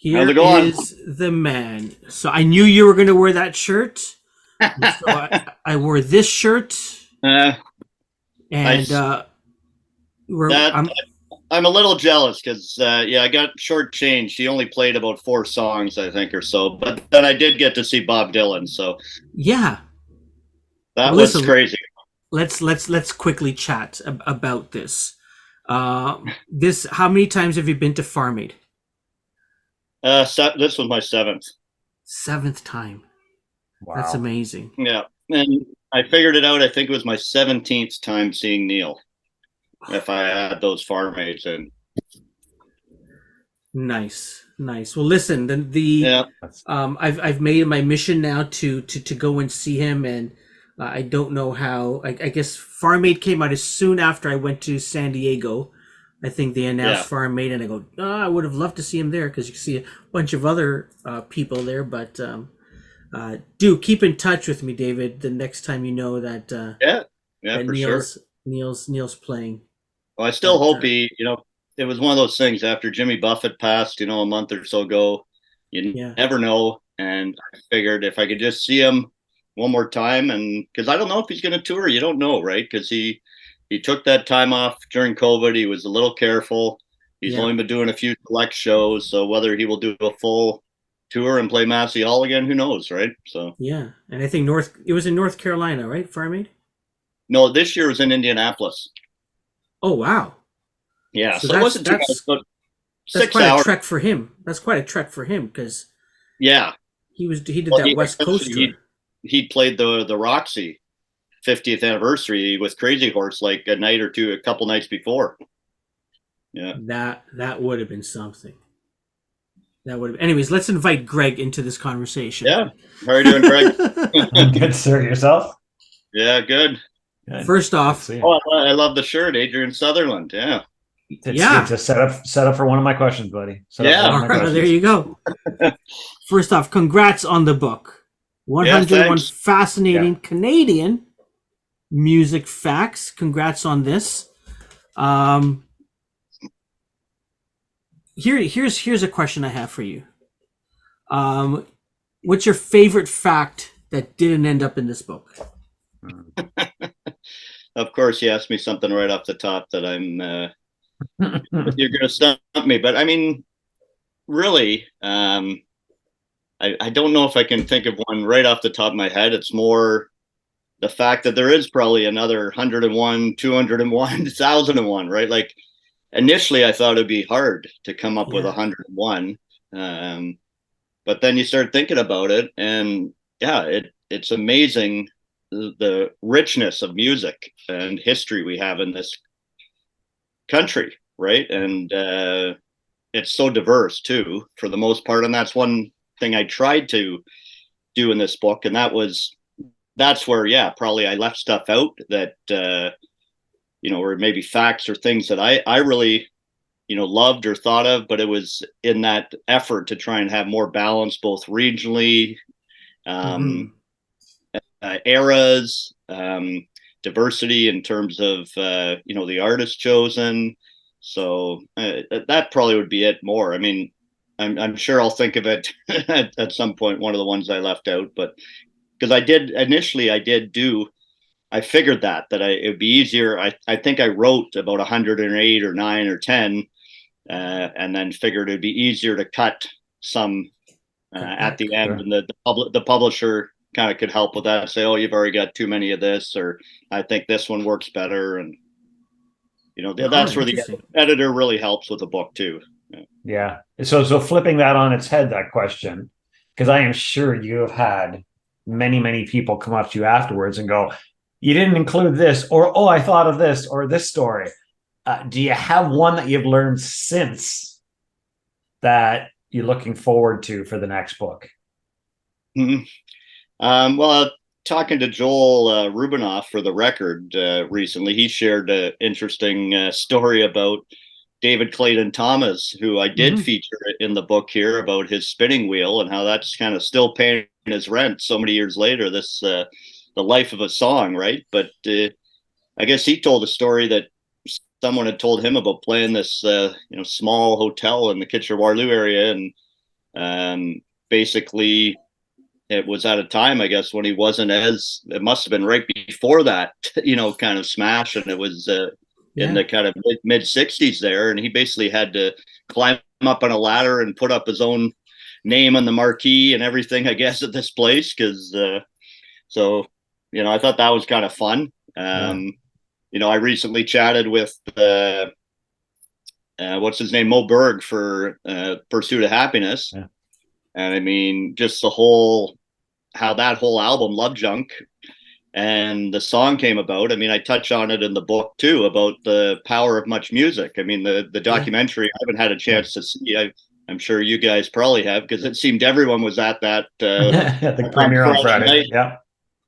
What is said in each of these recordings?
How's Here it going? is the man. So I knew you were going to wear that shirt. So I wore this shirt, Uh, I and s- we're that I'm I'm a little jealous because yeah, I got shortchanged. He only played about 4 songs, I think, or so. But then I did get to see Bob Dylan, so yeah. that Well, was listen. crazy. Let's quickly chat about this. This. How many times have you been to Farm Aid? This was my seventh. Seventh time. That's Wow. amazing. Yeah, and I figured it out. I think it was my 17th time seeing Neil. If I had those farm aids in. Nice, nice. Well, listen. The Yeah, I've made it my mission now to go and see him, and I don't know how. I guess Farm Aid came out as soon after I went to San Diego. I think they announced yeah. Farm Aid, and I go, oh, I would have loved to see him there because you can see a bunch of other people there. But do keep in touch with me, David, the next time you know that Yeah, yeah, that for sure. Neil's playing. Well, I still But hope it was one of those things after Jimmy Buffett passed, a month or so ago. You yeah, never know. And I figured if I could just see him one more time, and because I don't know if he's going to tour, you don't know, right? Because he took that time off during COVID. He was a little careful. He's yeah, only been doing a few select shows. So whether he will do a full tour and play Massey Hall again, who knows, right? So yeah. And I think it was in North Carolina, right? Farm Aid. no, this year was in Indianapolis. Oh wow. Yeah, So so it wasn't too bad, but that's six quite a hours. trek for him. That's quite a trek for him because Yeah. he did Well, that West Coast tour. he played the Roxy 50th anniversary with Crazy Horse like a couple nights before. Yeah. That would have been something. That would have. Anyways, let's invite Gregg into this conversation. Yeah. How are you doing, Gregg? Good, sir. Yourself? Yeah, good. Good. First off, See you. Oh, I love the shirt, Adrian Sutherland. Yeah. It's a setup for one of my questions, buddy. Yeah. For one all of my right, questions. there you go. First off, congrats on the book. Yeah, 101 thanks. fascinating Canadian music facts. Congrats on this. Here's a question I have for you. What's your favorite fact that didn't end up in this book? Of course, you asked me something right off the top that you're going to stump me. But I mean, really, I don't know if I can think of one right off the top of my head. It's more the fact that there is probably another 101, 201, 1001, right? Like initially I thought it'd be hard to come up with Yeah. 101. But then you start thinking about it and yeah, it's amazing the richness of music and history we have in this country, right? And it's so diverse too, for the most part. And that's one thing I tried to do in this book, and that's where, yeah, probably I left stuff out that or maybe facts or things that I really loved or thought of, but it was in that effort to try and have more balance, both regionally, Mhm. eras, diversity in terms of the artist chosen. So that probably would be it more. I mean, I'm sure I'll think of it at some point, one of the ones I left out, but because I figured that it'd be easier. I think I wrote about 108 or 9 or 10, and then figured it'd be easier to cut some at the end, Sure. and the publisher kind of could help with that. Say, oh, you've already got too many of this, or I think this one works better, and that's where the Interesting. editor really helps with the book too. Yeah. So flipping that on its head, that question, because I am sure you have had many people come up to you afterwards and go, you didn't include this, or, oh, I thought of this, or this story. Do you have one that you've learned since that you're looking forward to for the next book? Mhm. Well, talking to Joel Rubinoff for the record recently, he shared an interesting story about David Clayton Thomas, who I did feature in the book here, about his spinning wheel and how that's kind of still paying his rent so many years later. This the life of a song, right? But I guess he told a story that someone had told him about playing this small hotel in the Kitchener-Waterloo area, and Basically, it was at a time, I guess, when he wasn't as, it must have been right before that, kind of smash. And it was in the kind of mid 60s there. And he basically had to climb up on a ladder and put up his own name on the marquee and everything, I guess, at this place. Cause so, I thought that was kind of fun. I recently chatted with, what's his name, Mo Berg for Pursuit of Happiness. Yeah. And I mean, just how that whole album, Love Junk, and the song came about. I mean, I touch on it in the book too, about the power of much music. I mean, the documentary, I haven't had a chance to see. I'm sure you guys probably have, because it seemed everyone was at that. The premiere on Friday. Night. Yeah.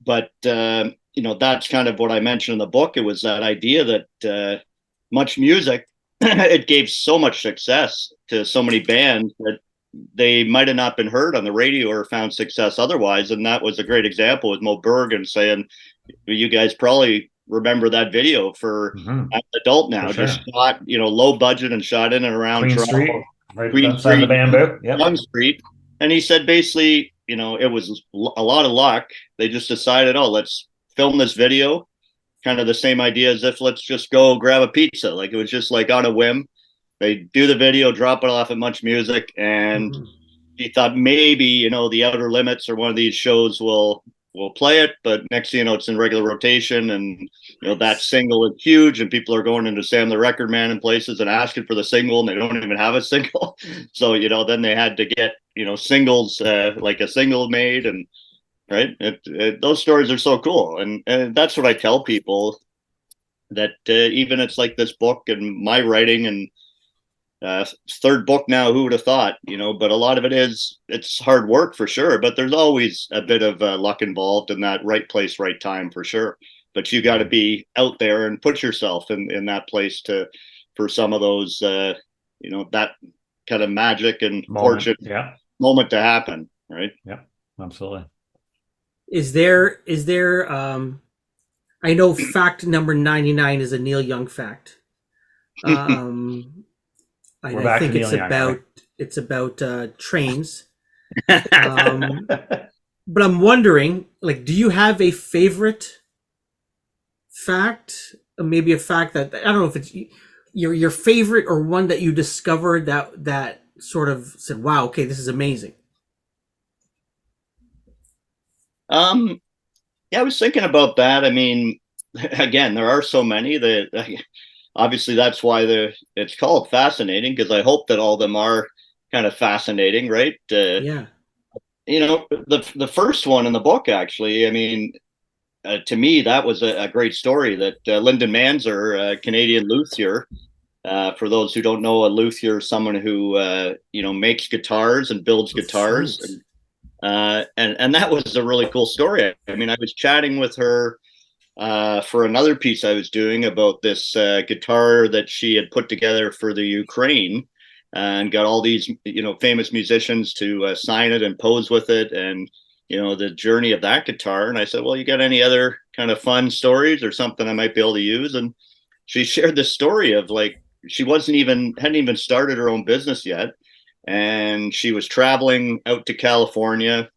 But, that's kind of what I mentioned in the book. It was that idea that much music, it gave so much success to so many bands that they might have not been heard on the radio or found success otherwise. And that was a great example with Mo Bergen saying, you guys probably remember that video for an adult now, for sure. Just shot, low budget and shot in and around Queen Street, right outside the Bamboo. Yep. Street. And he said, basically, it was a lot of luck. They just decided, let's film this video. Kind of the same idea as if let's just go grab a pizza. Like it was just like on a whim. They do the video, drop it off at Much Music, and he thought maybe, the Outer Limits or one of these shows will play it, but next thing you know, it's in regular rotation, and that single is huge, and people are going into Sam the Record Man in places and asking for the single, and they don't even have a single. So then they had to get singles, like a single made, and right, those stories are so cool, and that's what I tell people, that even it's like this book and my writing and third book now, who would have thought, but a lot of it's hard work for sure, but there's always a bit of luck involved in that right place, right time for sure. But you got to be out there and put yourself in that place for some of those, that kind of magic and fortune moment to happen. Right. Yeah, absolutely. Is there, I know fact number 99 is a Neil Young fact. I think it's about trains. But I'm wondering, like, do you have a favorite fact? Maybe a fact that, I don't know if it's your favorite or one that you discovered that sort of said, wow, okay, this is amazing. Yeah, I was thinking about that. I mean, again, there are so many that obviously that's why it's called fascinating, because I hope that all of them are kind of fascinating, right? Yeah. The first one in the book, actually, I mean, to me, that was a great story that Lyndon Manzer, a Canadian luthier, for those who don't know, a luthier is someone who, makes guitars and builds guitars. Right. And that was a really cool story. I mean, I was chatting with her for another piece I was doing about this guitar that she had put together for the Ukraine, and got all these, famous musicians to sign it and pose with it, and, the journey of that guitar. And I said, well, you got any other kind of fun stories or something I might be able to use? And she shared this story of, like, she hadn't even started her own business yet. And she was traveling out to California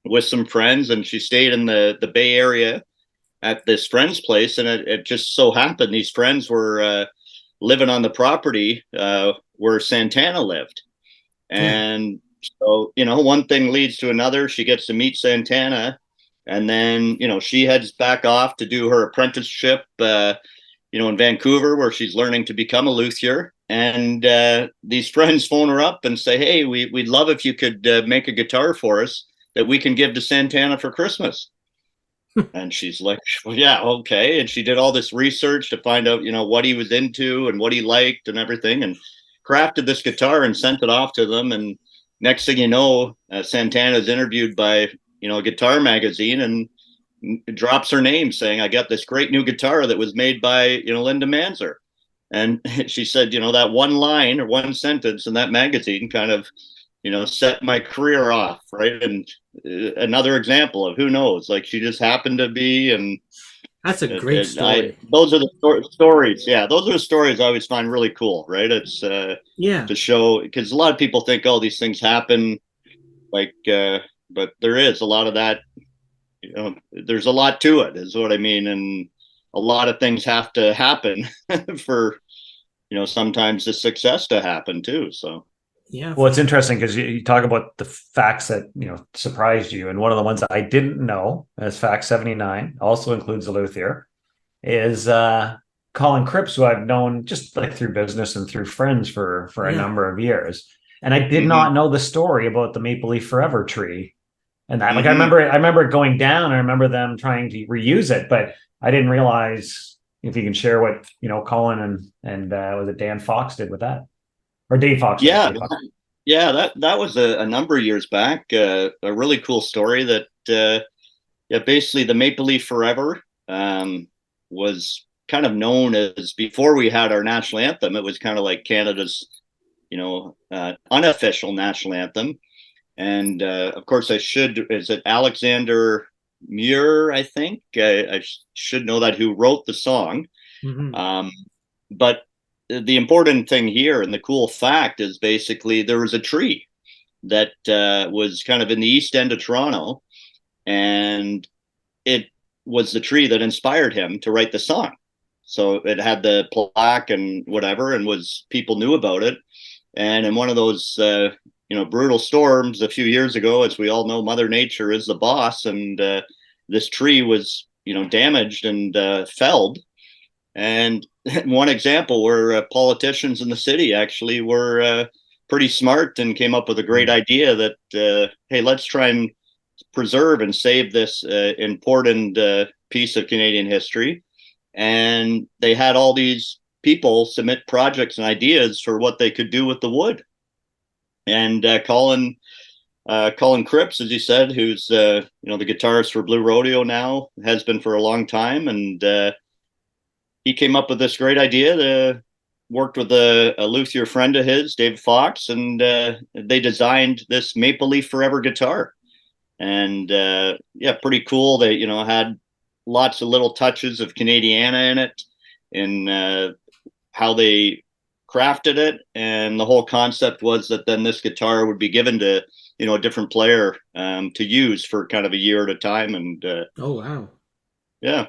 with some friends, and she stayed in the Bay Area at this friend's place. And it just so happened these friends were living on the property where Santana lived. And so, one thing leads to another. She gets to meet Santana, and then, she heads back off to do her apprenticeship, in Vancouver, where she's learning to become a luthier. And these friends phone her up and say, hey, we'd love if you could make a guitar for us that we can give to Santana for Christmas. And she's like, well, yeah, okay. And she did all this research to find out, what he was into and what he liked and everything, and crafted this guitar and sent it off to them. And next thing you know, Santana's interviewed by, a guitar magazine, and drops her name saying, I got this great new guitar that was made by, Linda Manzer. And she said, that one line or one sentence in that magazine kind of, set my career off. Right. And another example of, who knows, like, she just happened to be, and That's a great story. Those are the stories. Yeah, those are the stories I always find really cool. Right? It's Yeah. to show, because a lot of people think, oh, these things happen, like, but there is a lot of that. You know, there's a lot to it, is what I mean, and a lot of things have to happen for, sometimes the success to happen too. So Yeah. Well, it's interesting because you talk about the facts that surprised you, and one of the ones that I didn't know, as fact 79, also includes a luthier, is Colin Cripps, who I've known just like through business and through friends for a Yeah. number of years, and I did Mhm. not know the story about the Maple Leaf Forever tree, and that I Mhm. remember it going down. I remember them trying to reuse it, but I didn't realize if you can share what Colin and was it Dan Fox did with that, or Dave Fox, right? Yeah, Dave Fox. yeah, that was a number of years back. A really cool story that, yeah, basically the Maple Leaf Forever was kind of known as, before we had our national anthem. It was kind of like Canada's, unofficial national anthem. And of course, is it Alexander Muir? I think I should know that, who wrote the song. Mm-hmm. But the important thing here, and the cool fact, is basically there was a tree that was kind of in the east end of Toronto, and it was the tree that inspired him to write the song. So it had the plaque and whatever, and people knew about it. And in one of those, brutal storms a few years ago, as we all know, Mother Nature is the boss, and this tree was, damaged and felled. And one example where politicians in the city actually were pretty smart and came up with a great idea that, hey, let's try and preserve and save this important piece of Canadian history. And they had all these people submit projects and ideas for what they could do with the wood. And Colin Cripps, as you said, who's the guitarist for Blue Rodeo now, has been for a long time, and he came up with this great idea. Worked with a luthier friend of his, David Fox, and they designed this Maple Leaf Forever guitar. And yeah, pretty cool. They had lots of little touches of Canadiana in it, in how they crafted it, and the whole concept was that then this guitar would be given to a different player to use for kind of a year at a time. And Oh wow. yeah.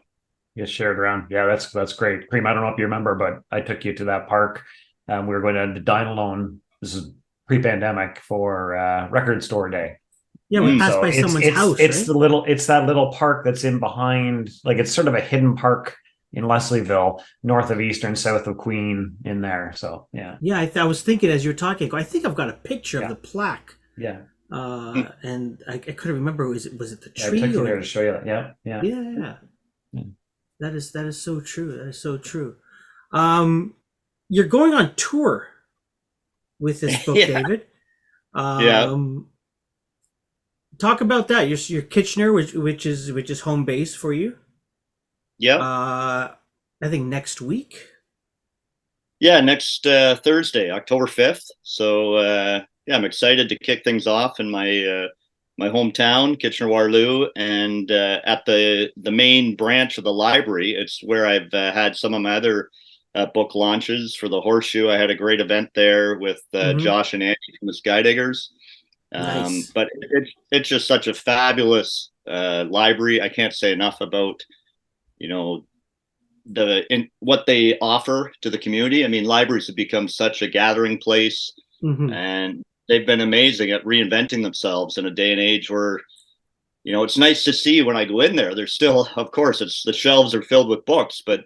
Get shared around. Yeah, that's great. Karim, I don't know if you remember, but I took you to that park. We were going to dine alone. This is pre-pandemic for record store day. Yeah, we passed So by someone's house, right? it's that little park that's in behind, like it's sort of a hidden park in Leslieville, north of Eastern, south of Queen, in there. So yeah. Yeah, I was thinking as you're talking, I think I've got a picture of the plaque. Yeah. And I couldn't remember, was it the Yeah, I tree took you or there to show you that. Yeah. Yeah. yeah. Yeah. That is so true. That is so true. You're going on tour with this book, Yeah. David. Yeah. Talk about that. Your Kitchener, which is home base for you. Yeah. I think next week. Yeah, next Thursday, October 5th. So yeah, I'm excited to kick things off in my hometown, Kitchener-Waterloo, and at the main branch of the library. It's where I've had some of my other book launches for the Horseshoe. I had a great event there with Josh and Andy from the Skydiggers. Nice. But it's just such a fabulous library. I can't say enough about what they offer to the community. I mean, libraries have become such a gathering place, and they've been amazing at reinventing themselves in a day and age where it's nice to see when I go in there. There's still, of course, it's the shelves are filled with books, but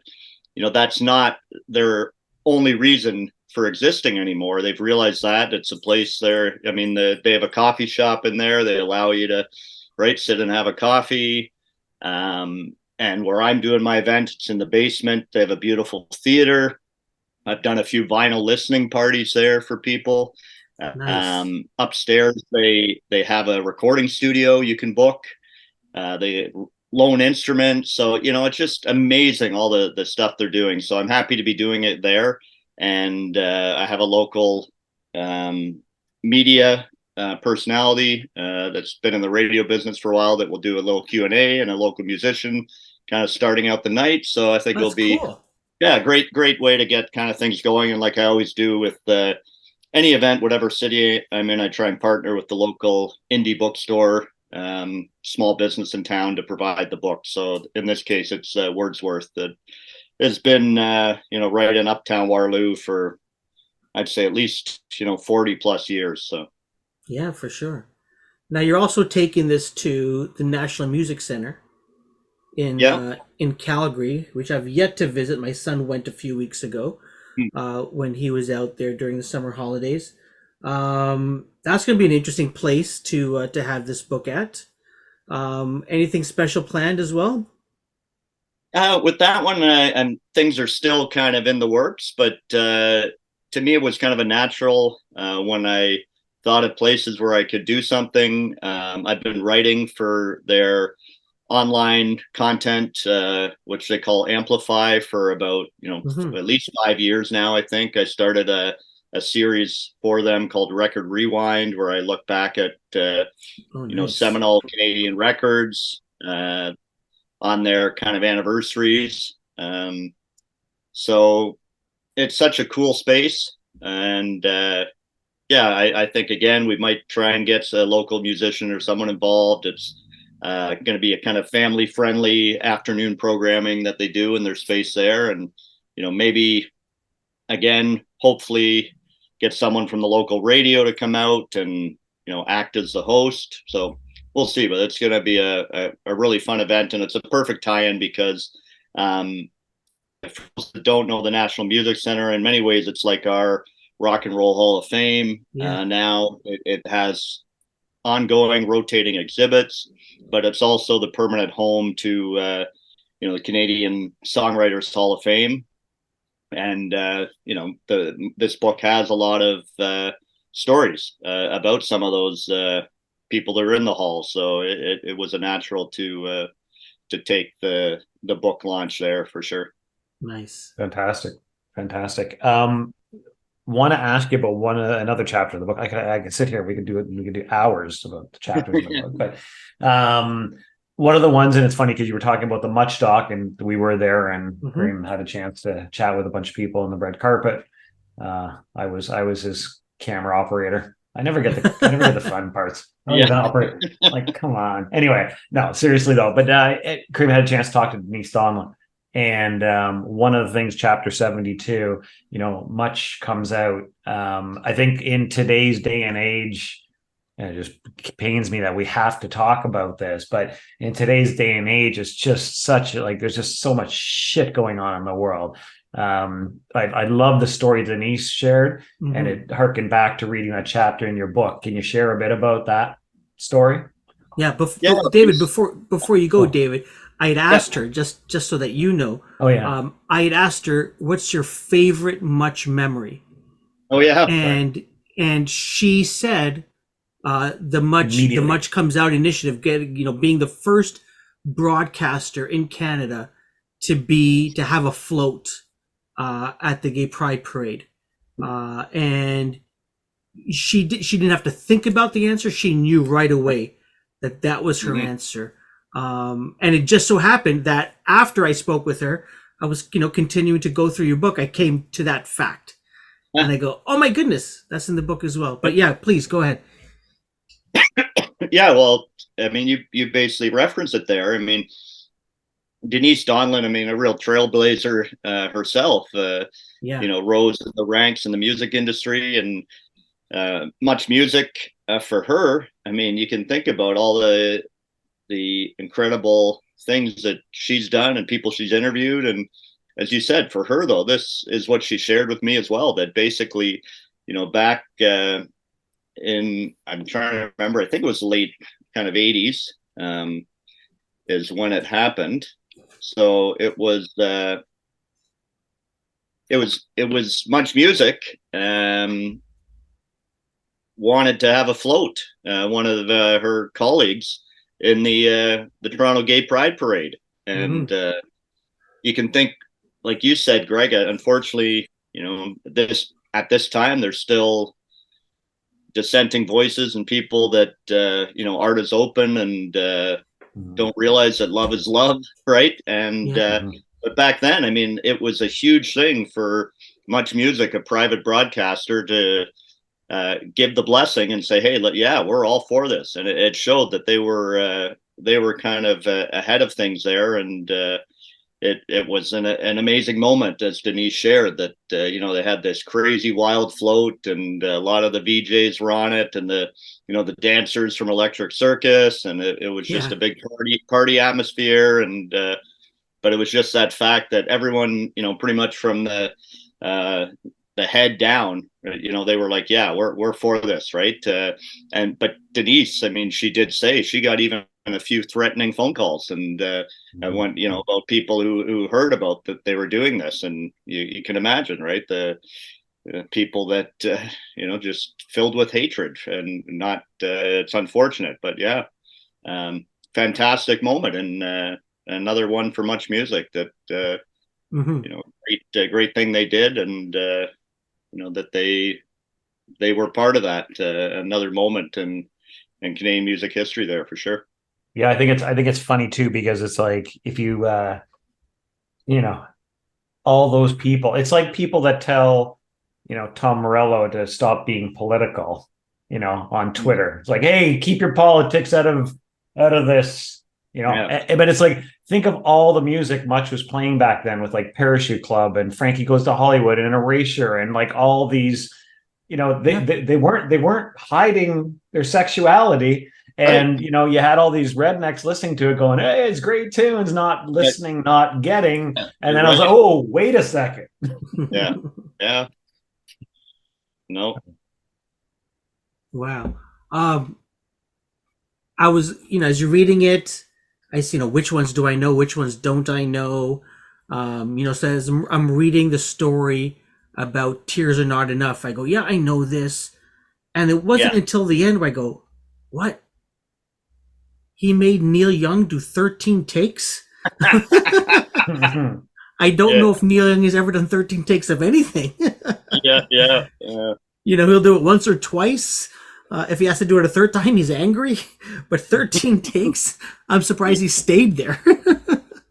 that's not their only reason for existing anymore. They've realized that it's a place there. I mean, they have a coffee shop in there. They allow you to sit and have a coffee. And where I'm doing my event, it's in the basement. They have a beautiful theater. I've done a few vinyl listening parties there for people. Nice. Upstairs, they have a recording studio you can book. They loan instruments. So, it's just amazing, all the stuff they're doing. So I'm happy to be doing it there. And I have a local media personality that's been in the radio business for a while that will do a little Q&A, and a local musician kind of starting out the night. So I think That's it'll be, cool. yeah, great way to get kind of things going. And like I always do with any event, whatever city I'm in, I try and partner with the local indie bookstore, small business in town to provide the book. So in this case, it's Wordsworth that has been, right in Uptown Waterloo for, I'd say at least, 40 plus years. So. Yeah, for sure. Now you're also taking this to the National Music Center Yeah. In Calgary, which I've yet to visit. My son went a few weeks ago when he was out there during the summer holidays. That's going to be an interesting place to have this book at. Anything special planned as well? With that one, and things are still kind of in the works, but to me, it was kind of a natural when I thought of places where I could do something. I've been writing for their online content, which they call Amplify, for about at least 5 years now. I think I started a series for them called Record Rewind, where I look back at Nice. seminal Canadian records on their kind of anniversaries. So it's such a cool space, and I think again we might try and get a local musician or someone involved. It's going to be a kind of family friendly afternoon programming that they do in their space there, and maybe again hopefully get someone from the local radio to come out and act as the host. So we'll see, but it's going to be a really fun event, and it's a perfect tie-in because for those that don't know, the National Music Center, in many ways, it's like our Rock and Roll Hall of Fame. Yeah. Now it has ongoing rotating exhibits, but it's also the permanent home to the Canadian Songwriters Hall of Fame. And this book has a lot of stories about some of those people that are in the hall. So it was a natural to take the book launch there for sure. Nice. Fantastic. Want to ask you about another chapter of the book. I can sit here. We could do hours about the chapters of the book. But one of the ones, and it's funny because you were talking about the Much Doc, and we were there, and Karim had a chance to chat with a bunch of people on the red carpet. I was his camera operator. I never get the fun parts. Operate. Like, come on. Anyway, no, seriously though. But Karim had a chance to talk to Denise Donlin. And one of the things, chapter 72, much comes out. I think in today's day and age, and it just pains me that we have to talk about this, but in today's day and age, it's just there's just so much shit going on in the world. I love the story Denise shared, and it harkened back to reading that chapter in your book. Can you share a bit about that story? Yeah, David, before you go, David, I had asked her just so that you know. Oh yeah. I had asked her, "What's your favorite Much memory?" Oh yeah. And she said, the Much Comes Out initiative, being the first broadcaster in Canada to have a float at the Gay Pride Parade, and she didn't have to think about the answer. She knew right away that was her answer. And it just so happened that after I spoke with her, I was, continuing to go through your book. I came to that fact, and I go, "Oh my goodness, that's in the book as well." But yeah, please go ahead. Yeah, well, I mean, you basically reference it there. I mean, Denise Donlin, a real trailblazer herself. Rose in the ranks in the music industry, and much music for her. I mean, you can think about all the incredible things that she's done and people she's interviewed. And as you said, for her though, this is what she shared with me as well, that basically, back I'm trying to remember, I think it was late kind of 80s is when it happened. So it was Much Music wanted to have a float. One of her colleagues in the Toronto Gay Pride Parade, and you can think, like you said, Gregg. Unfortunately, at this time, there's still dissenting voices and people that art is open, and don't realize that love is love, right? And but back then, I mean, it was a huge thing for Much Music, a private broadcaster, to give the blessing and say, "Hey, yeah, we're all for this," and it showed that they were kind of ahead of things there, and it was an amazing moment, as Denise shared, that they had this crazy wild float, and a lot of the VJs were on it, and the dancers from Electric Circus, and it was just a big party atmosphere, and but it was just that fact that everyone, pretty much from the head down, they were like, yeah, we're for this, right? But Denise, I mean, she did say she got even a few threatening phone calls, and went, about people who heard about that they were doing this, and you can imagine, right? The people that just filled with hatred, and not it's unfortunate, but yeah, fantastic moment, and another one for Much Music that great thing they did, and that they were part of that, another moment in Canadian music history there, for sure. Yeah, I think it's funny too, because it's like, if you all those people, it's like people that tell Tom Morello to stop being political, on Twitter. It's like, hey, keep your politics out of this, but it's like, think of all the music Much was playing back then, with like Parachute Club and Frankie Goes to Hollywood and Erasure, and like all these, they weren't hiding their sexuality. And you had all these rednecks listening to it, going, "Hey, it's great tunes," not listening, not getting. And then I was like, "Oh, wait a second." Yeah. No. Wow. I was, as you're reading it, I see, which ones do I know, which ones don't I know. So as I'm reading the story about Tears Are Not Enough, I go, yeah, I know this. And it wasn't until the end where I go, what? He made Neil Young do 13 takes? I don't know if Neil Young has ever done 13 takes of anything. Yeah. He'll do it once or twice. If he has to do it a third time, he's angry. But 13 takes, I'm surprised he stayed there.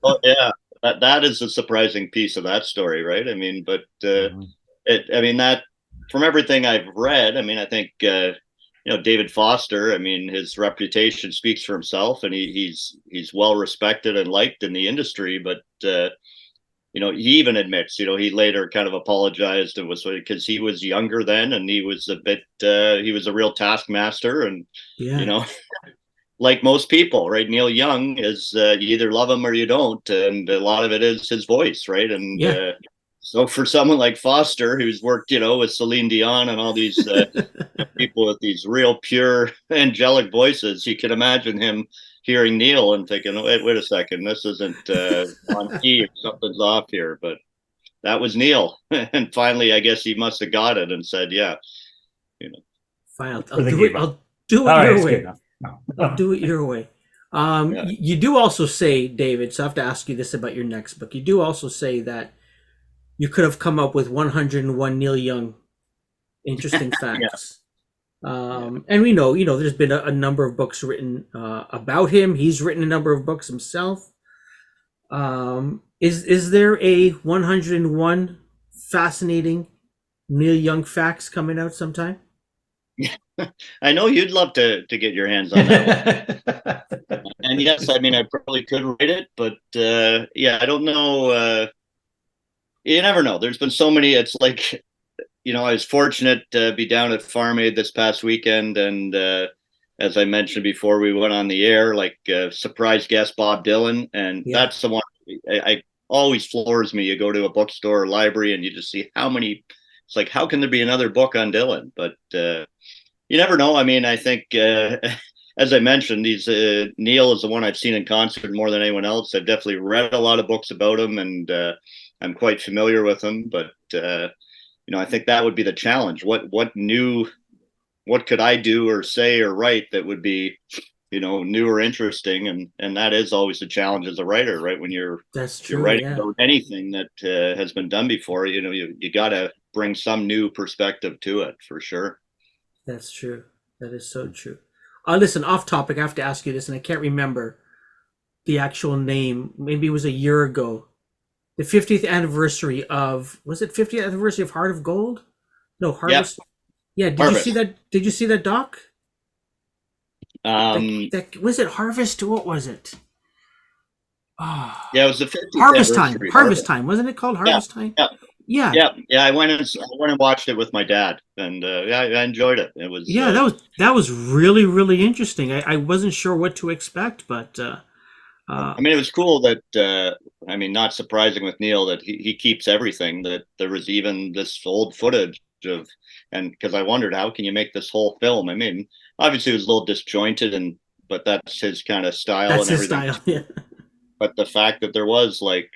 Well, yeah, that is a surprising piece of that story, right? I mean, but that, from everything I've read, I mean, I think David Foster, I mean, his reputation speaks for himself, and he's well respected and liked in the industry. But he even admits, he later kind of apologized, and was, because he was younger then, and he was he was a real taskmaster, and like most people, right? Neil Young is, you either love him or you don't, and a lot of it is his voice, right? And so for someone like Foster, who's worked, with Celine Dion and all these people with these real pure angelic voices, you can imagine him hearing Neil and thinking, wait a second, this isn't on key, something's off here. But that was Neil. And finally, I guess he must have got it and said, yeah, Fine, I'll do it your way. I'll do it your way. You do also say, David, so I have to ask you this about your next book. You do also say that you could have come up with 101 Neil Young interesting facts. And we know, there's been a number of books written about him. He's written a number of books himself. Is there a 101 fascinating Neil Young facts coming out sometime? I know you'd love to get your hands on that one. And yes, I mean, I probably could write it, but I don't know. You never know. There's been so many. It's like, I was fortunate to be down at Farm Aid this past weekend, and as I mentioned before we went on the air, like surprise guest Bob Dylan, and that's the one I always floors me. You go to a bookstore or library, and you just see how many. It's like, how can there be another book on Dylan? But you never know. I mean, I think, as I mentioned, Neil is the one I've seen in concert more than anyone else. I've definitely read a lot of books about him, and I'm quite familiar with him. But I think that would be the challenge. What could I do or say or write that would be, new or interesting? And that is always the challenge as a writer, right? When you're writing about anything that has been done before, you got to bring some new perspective to it, for sure. That's true. That is so true. Listen, off topic, I have to ask you this, and I can't remember the actual name. Maybe it was a year ago. The 50th anniversary of, was it 50th anniversary of Heart of Gold? No, Yep. Harvest. Yeah, did you Harvest. see that? Did you see that doc? Was it Harvest? What was it? Oh, Yeah, it was the 50th Harvest Time. anniversary. Harvest Time, wasn't it called Harvest Time? Yeah. Yeah. Yeah. I went and watched it with my dad, and yeah, I enjoyed it. It was that was really, really interesting. I wasn't sure what to expect, but I mean, it was cool that I mean, not surprising with Neil that he keeps everything. That there was even this old footage of, and because I wondered how can you make this whole film? I mean, obviously it was a little disjointed, but that's his kind of style. That's and his everything. style. Yeah. But the fact that there was like,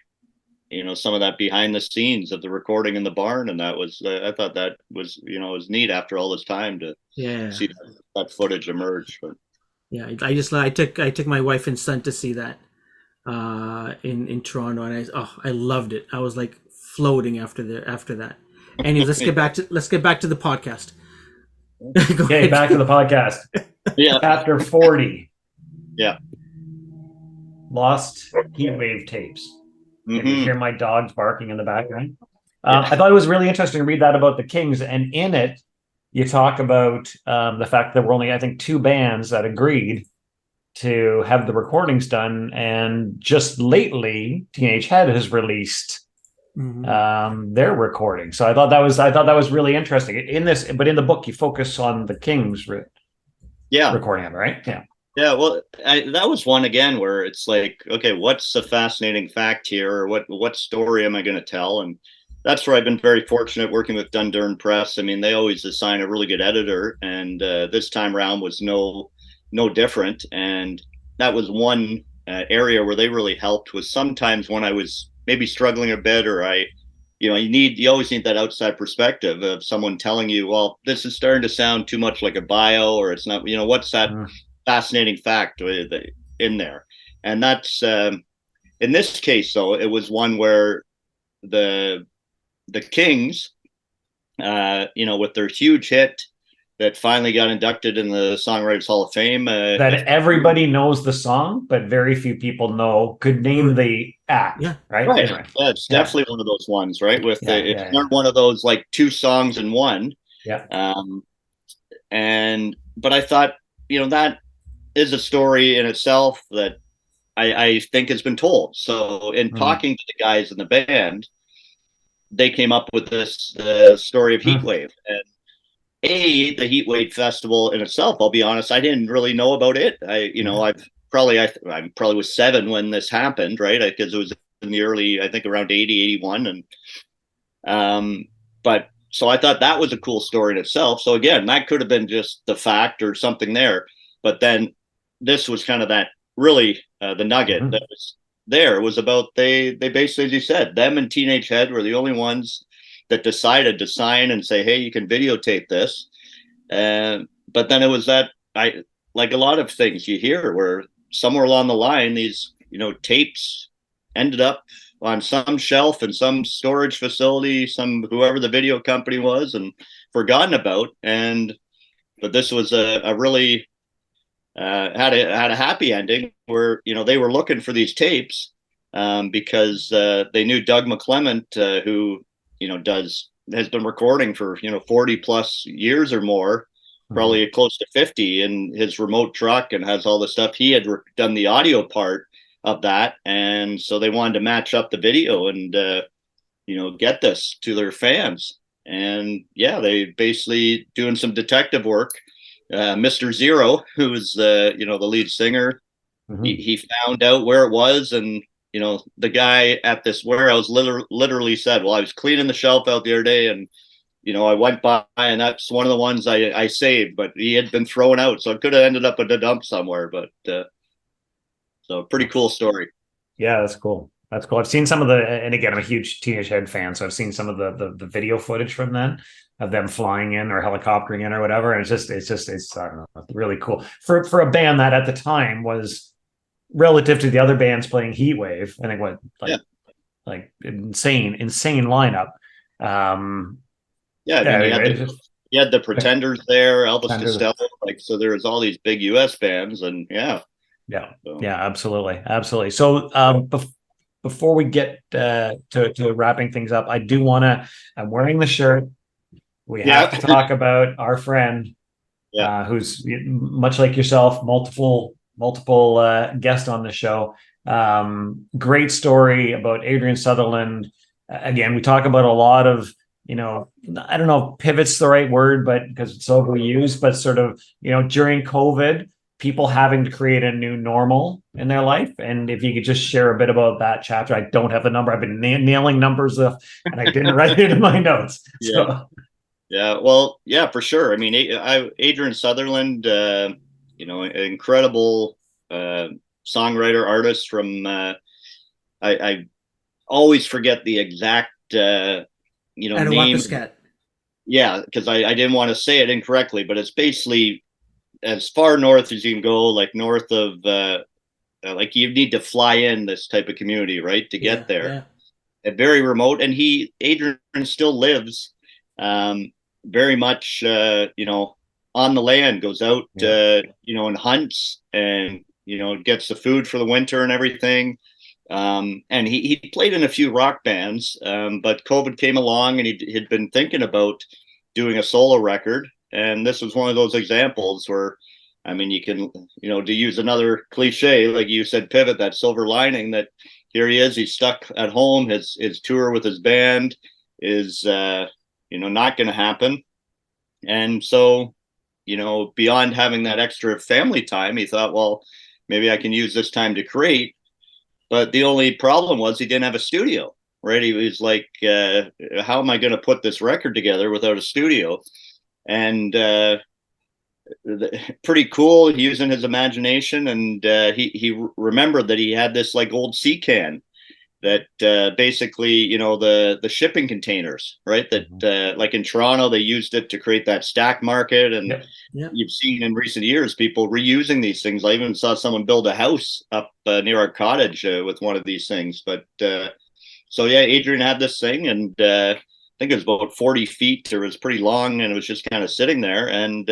some of that behind the scenes of the recording in the barn, and that was I thought that was was neat after all this time to see that footage emerge. But yeah, I took my wife and son to see that in Toronto, and I loved it. I was like floating after that. Anyways, let's get back to the podcast. Okay, back to the podcast. Yeah. Chapter 40. Yeah. Lost Heatwave tapes. Mm-hmm. You hear my dogs barking in the background. I thought it was really interesting to read that about the Kings, and in it, you talk about the fact that there were only, I think, 2 bands that agreed to have the recordings done, and just lately, Teenage Head has released their recording. So I thought that was really interesting. In the book, you focus on the Kings recording of it, right? Yeah. Yeah, well, that was one again where it's like, okay, what's the fascinating fact here, or what story am I going to tell? And that's where I've been very fortunate working with Dundurn Press. I mean, they always assign a really good editor, and this time around was no different. And that was one area where they really helped. Was sometimes when I was maybe struggling a bit, or you always need that outside perspective of someone telling you, well, this is starting to sound too much like a bio, or it's not. What's that? Fascinating fact in there. And that's in this case, though, it was one where the Kings, with their huge hit that finally got inducted in the Songwriters Hall of Fame, that everybody knows the song, but very few people could name the act. Yeah. Right. Anyway. Yeah, it's definitely one of those ones, right? It's not one of those like 2 songs in one. Yeah. But I thought, that is a story in itself that I think has been told. So in talking to the guys in the band, they came up with this story of Heatwave. And the Heatwave Festival in itself, I'll be honest, I didn't really know about it. I probably was 7 when this happened, right? Because it was in the early, I think around 80, 81. And but so I thought that was a cool story in itself. So again, that could have been just the fact or something there. But then this was kind of that really the nugget that was there. It was about they basically, as you said, them and Teenage Head were the only ones that decided to sign and say, hey, you can videotape this. But then it was that like a lot of things you hear where somewhere along the line, these tapes ended up on some shelf in some storage facility, whoever the video company was, and forgotten about. But this was a really had a happy ending where they were looking for these tapes because they knew Doug McClement, who has been recording for 40 plus years or more, probably close to 50 in his remote truck, and has all the stuff. He had done the audio part of that, and so they wanted to match up the video and get this to their fans. And yeah, they basically doing some detective work. Mr. Zero, who was the lead singer, he found out where it was, and the guy at this warehouse literally said, well, I was cleaning the shelf out the other day, and I went by, and that's one of the ones I saved, but he had been thrown out, so it could have ended up at a dump somewhere. But so pretty cool story. Yeah, that's cool. That's cool. I've seen some of and again, I'm a huge Teenage Head fan, so I've seen some of the video footage from then of them flying in or helicoptering in or whatever. And it's I don't know, really cool for a band that at the time was relative to the other bands playing Heatwave. I think like insane lineup. You had the Pretenders there, Elvis Costello, so there was all these big US bands, and yeah. Yeah. So, Yeah, absolutely. So before we get to wrapping things up, I do want to. I'm wearing the shirt. We have to yeah, talk about our friend, yeah, who's much like yourself, multiple guest on the show. Great story about Adrian Sutherland. Again, we talk about a lot of, I don't know if pivot's the right word, but because it's overused, but sort of, during COVID, people having to create a new normal in their life. And if you could just share a bit about that chapter. I don't have the number. I've been nailing numbers and I didn't write it in my notes. yeah. So Yeah, well, yeah, for sure. I mean, Adrian Sutherland, an incredible uh, songwriter, artist from. I always forget the exact, name. Atawakaskat. Yeah, because I didn't want to say it incorrectly, but it's basically as far north as you can go, like north of, like you need to fly in this type of community, right, to Yeah, get there. yeah. Very remote, and Adrian still lives very much on the land, goes out yeah. and hunts, and gets the food for the winter and everything. And he played in a few rock bands, but COVID came along, and he'd been thinking about doing a solo record, and this was one of those examples where, I mean, you can, to use another cliche, like you said, pivot, that silver lining, that here he is, he's stuck at home, his tour with his band is not going to happen. And so, beyond having that extra family time, he thought, well, maybe I can use this time to create. But the only problem was he didn't have a studio, right? He was like, how am I going to put this record together without a studio? And pretty cool, using his imagination. And he remembered that he had this like old sea can that basically, the shipping containers, right? That like in Toronto, they used it to create that stack market. And Yep. Yep. you've seen in recent years people reusing these things. I even saw someone build a house up near our cottage with one of these things. But so yeah, Adrian had this thing, and I think it was about 40 feet. It was pretty long, and it was just kind of sitting there. And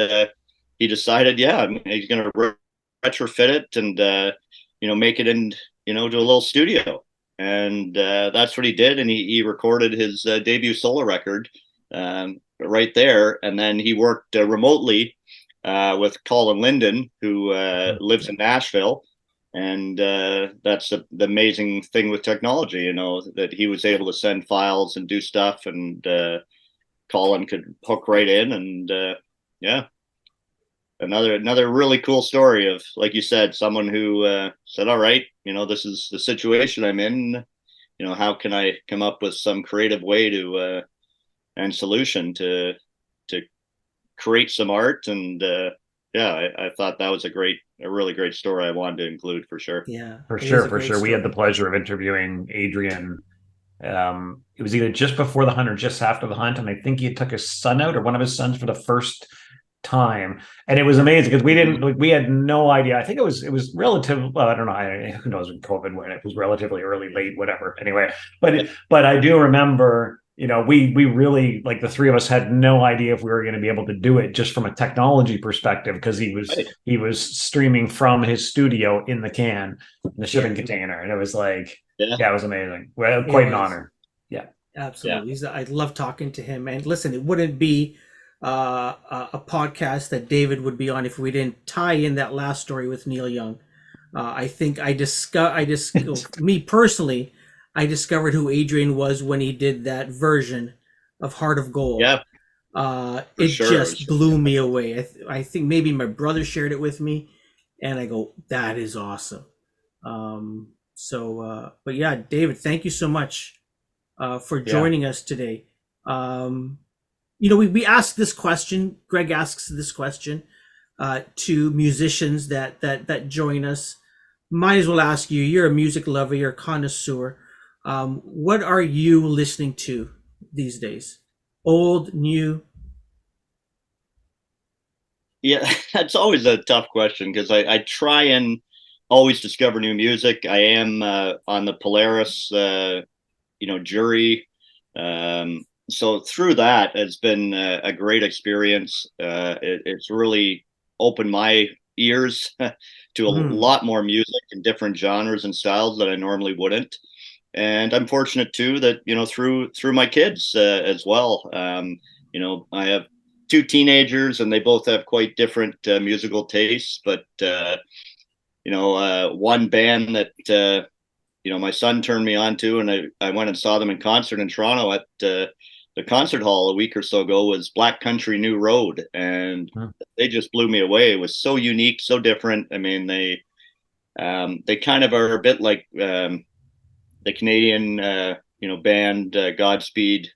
he decided, yeah, he's going to retrofit it and make it in, to a little studio. And that's what he did. And he recorded his debut solo record right there. And then he worked remotely with Colin Linden, who lives in Nashville. And that's the amazing thing with technology, that he was able to send files and do stuff, and Colin could hook right in. And yeah, another really cool story of, like you said, someone who said, all right, this is the situation I'm in, how can I come up with some creative way to and solution to create some art. And yeah, I thought that was a really great story I wanted to include, for sure. Yeah, For it is sure, a for great sure. We had the story. pleasure of interviewing Adrian. It was either just before the hunt or just after the hunt, and I think he took his son out, or one of his sons, for the first time, and it was amazing because we had no idea. I think it was relative. Well, I don't know. Who knows when COVID went? It was relatively early, late, whatever. Anyway, but I do remember. We really, like, the three of us had no idea if we were going to be able to do it just from a technology perspective, because Right. he was streaming from his studio in the shipping container, and it was like, Yeah. yeah, it was amazing. Well, It quite an was. honor. Yeah. Absolutely. I love talking to him. And listen, it wouldn't be a podcast that David would be on if we didn't tie in that last story with Neil Young. I think me personally, I discovered who Adrian was when he did that version of Heart of Gold. Yeah, for It sure. just blew me away. I think maybe my brother shared it with me, and I go, that is awesome. But yeah, David, thank you so much for Yeah. joining us today. We ask this question. Gregg asks this question to musicians that join us. Might as well ask you. You're a music lover. You're a connoisseur. What are you listening to these days? Old, new? Yeah, that's always a tough question, because I try and always discover new music. I am on the Polaris, jury. So through that, it's been a great experience. It's really opened my ears to a lot more music and different genres and styles that I normally wouldn't. And I'm fortunate too that, you know, through my kids as well. You know, I have two teenagers and they both have quite different musical tastes, but you know, one band that you know, my son turned me on to, and I went and saw them in concert in Toronto at the concert hall a week or so ago, was Black Country New Road, and they just blew me away. It was so unique, so different. I mean, they kind of are a bit like the Canadian you know, band Godspeed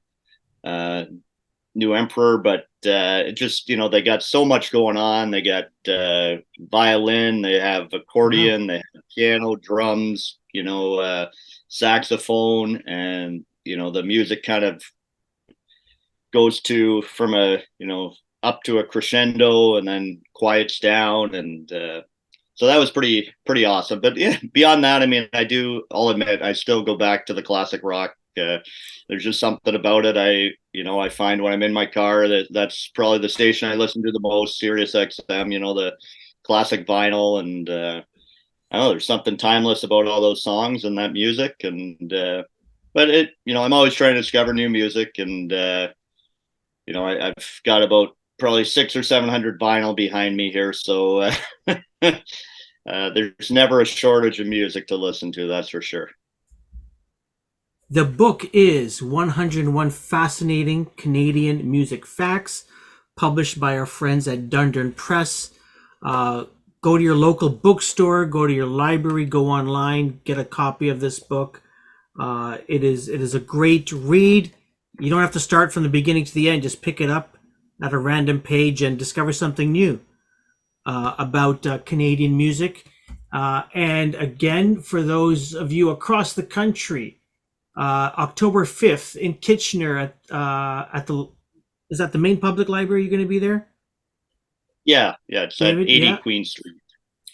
New Emperor, but it just, you know, they got so much going on. They got violin, they have accordion, they have piano, drums, you know, saxophone, and you know, the music kind of goes to from a, you know, up to a crescendo and then quiets down, and so that was pretty awesome. But yeah, beyond that, I mean, I'll admit, I still go back to the classic rock. There's just something about it. I find when I'm in my car that's probably the station I listen to the most, Sirius XM, you know, the classic vinyl. And I don't know, there's something timeless about all those songs and that music. And but it, you know, I'm always trying to discover new music. And you know, I've got about probably 600 or 700 vinyl behind me here, so there's never a shortage of music to listen to, that's for sure. The book is 101 Fascinating Canadian Music Facts, published by our friends at Dundurn Press. Go to your local bookstore, go to your library, go online, get a copy of this book. It is a great read. You don't have to start from the beginning to the end. Just pick it up at a random page and discover something new about Canadian music. And again, for those of you across the country, October 5th in Kitchener is that the main public library? You're going to be there? Yeah, it's David, at 80 Queen Street.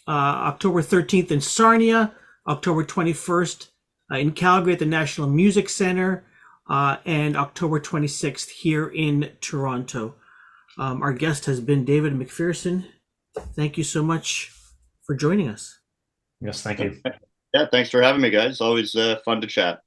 October 13th in Sarnia, October 21st in Calgary at the National Music Center, and October 26th here in Toronto. Our guest has been David McPherson. Thank you so much for joining us. Yes, thank you. Yeah, thanks for having me, guys. Always fun to chat.